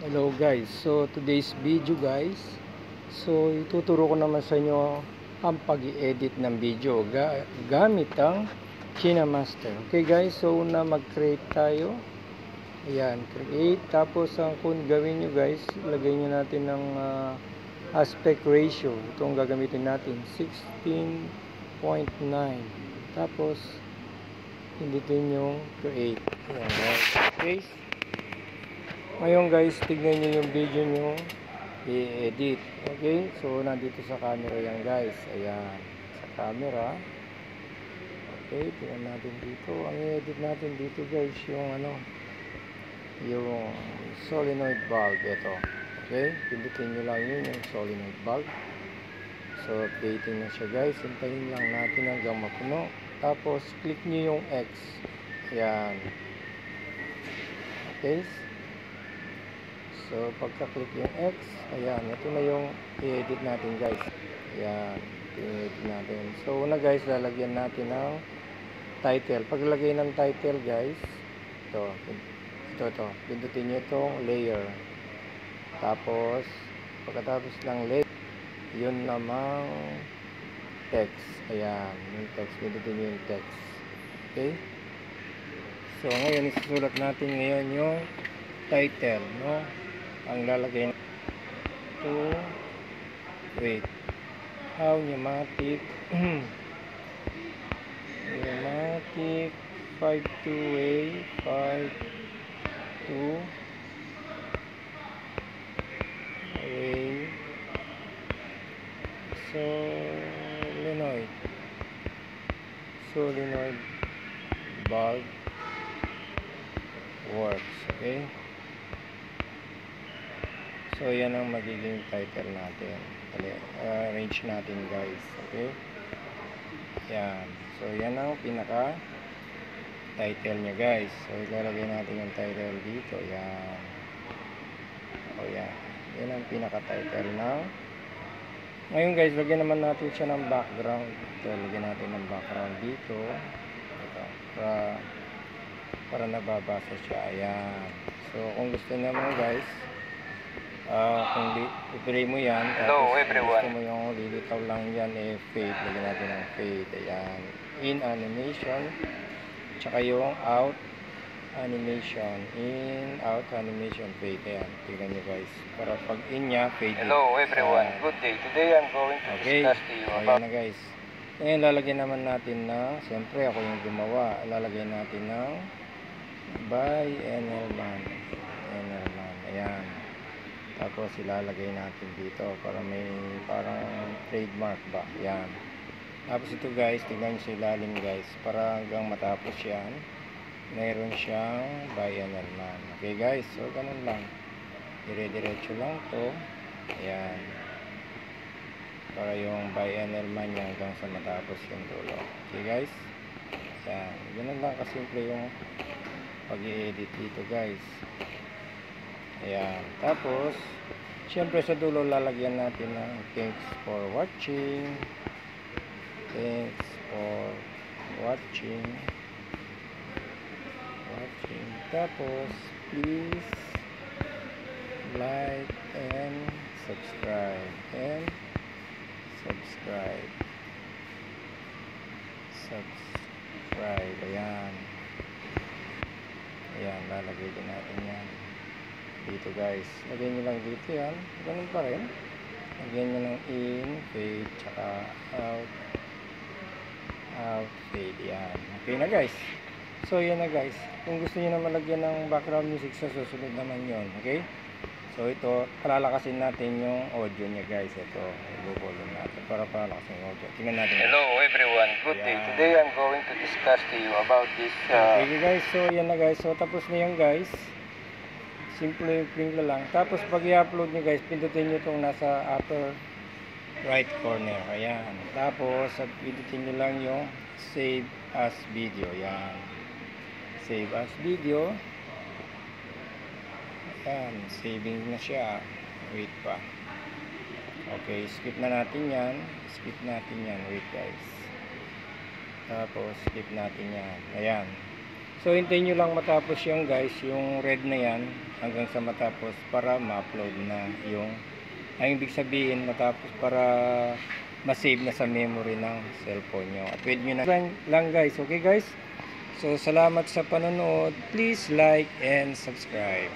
Hello guys, so today's video guys, so ituturo ko naman sa inyo ang pag-i-edit ng video gamit ang KineMaster. Okay guys, so una mag-create tayo. Ayan, create. Tapos ang kung gawin nyo guys, lagay nyo natin ng aspect ratio. Itong gagamitin natin, 16.9. Tapos pindutin yung create. Ayan guys, okay. Ngayon guys, tignan nyo yung video nyo i-edit. Okay, so nandito sa camera yan guys. Ayan, sa camera. Okay, tignan natin dito. Ang i-edit natin dito guys, yung solenoid bulb. Ito. Okay, pindutin nyo lang yun, yung solenoid bulb. So updating na siya guys. Hintayin lang natin hanggang mapuno. Tapos click nyo yung X. Ayan. Okay. So, pagka-click yung X, ayan, ito na yung i-edit natin guys. Ayan, ito yung i-edit natin. So, una guys, lalagyan natin ng title. Paglagay ng title guys, ito, pindutin nyo itong layer. Tapos, pagkatapos ng layer, yun namang text. Ayan, yung text, pindutin nyo yung text. Okay? So, ngayon, isusulat natin ngayon yung title, no? Ang lalagay to wait how pneumatic pneumatic 52A 52 way solenoid bulb works. Okay, so yan ang magiging title natin. Arrange natin guys. Okay, yan. So yan ang pinaka title nya guys. So ilalagay natin yung title dito. Yan. O yan. Yan ang pinaka title na. Ngayon guys, lagyan naman natin siya ng background. Ito, lagyan natin ng background dito. Ito, para nababasa siya. Ayan. So kung gusto naman guys, kung i-play mo yan, hello everyone, gusto mo yung lilitaw lang yan, fade, lagyan natin ng fade. Ayan, in animation, tsaka yung out animation, in out animation, fade. Ayan, tignan nyo guys, para pag in nya, fade. Hello everyone, good day. Today I'm going to discuss to you about... Ayan na guys. Ngayon lalagyan naman natin na, siyempre ako yung gumawa, lalagyan natin ng by Enelman. Ayan. Tapos ilalagay natin dito para may parang trademark ba. Yan. Tapos ito guys, tignan nyo sa ilalim guys. Para hanggang matapos yan, mayroon siyang Enelman. Okay guys, so ganun lang. Dire-diretso lang to. Ayan. Para yung Enelman niya hanggang sa matapos yung dulo. Okay guys. Ayan. Ganun lang kasimple yung pag-i-edit dito guys. Ayan. Tapos, syempre sa dulo lalagyan natin ng thanks for watching. Thanks for watching. Tapos, please like and subscribe. Ayan. Ayan, lalagay din natin yan dito guys. Lagyan nyo lang dito yan. Ganun pa rin. Lagyan nyo ng in, fade, tsaka out, fade. Yan. Okay na guys. So yan na guys. Kung gusto nyo na malagyan ng background music sa susunod naman yon. Okay. So ito, palalakasin natin yung audio nya guys. Ito, i-volume natin para palalakasin yung audio. Tingnan natin. Hello everyone, good day. Today I'm going to discuss to you about this okay guys. So yan na guys. So tapos na yung guys. Simple print lang. Tapos pag i-upload nyo guys, pindutin nyo itong nasa upper right corner. Ayan. Tapos pindutin nyo lang yung save as video. Ayan. Save as video. Ayan. Saving na siya. Wait pa. Okay. Skip na natin yan. Wait guys. Tapos skip natin yan. Ayan. So hintayin nyo lang matapos yung guys, yung red na yan. hanggang sa matapos para ma-upload na yung ang ibig sabihin matapos para ma-save na sa memory ng cellphone nyo. At pwede nyo na lang guys. Okay guys? So salamat sa panonood. Please like and subscribe.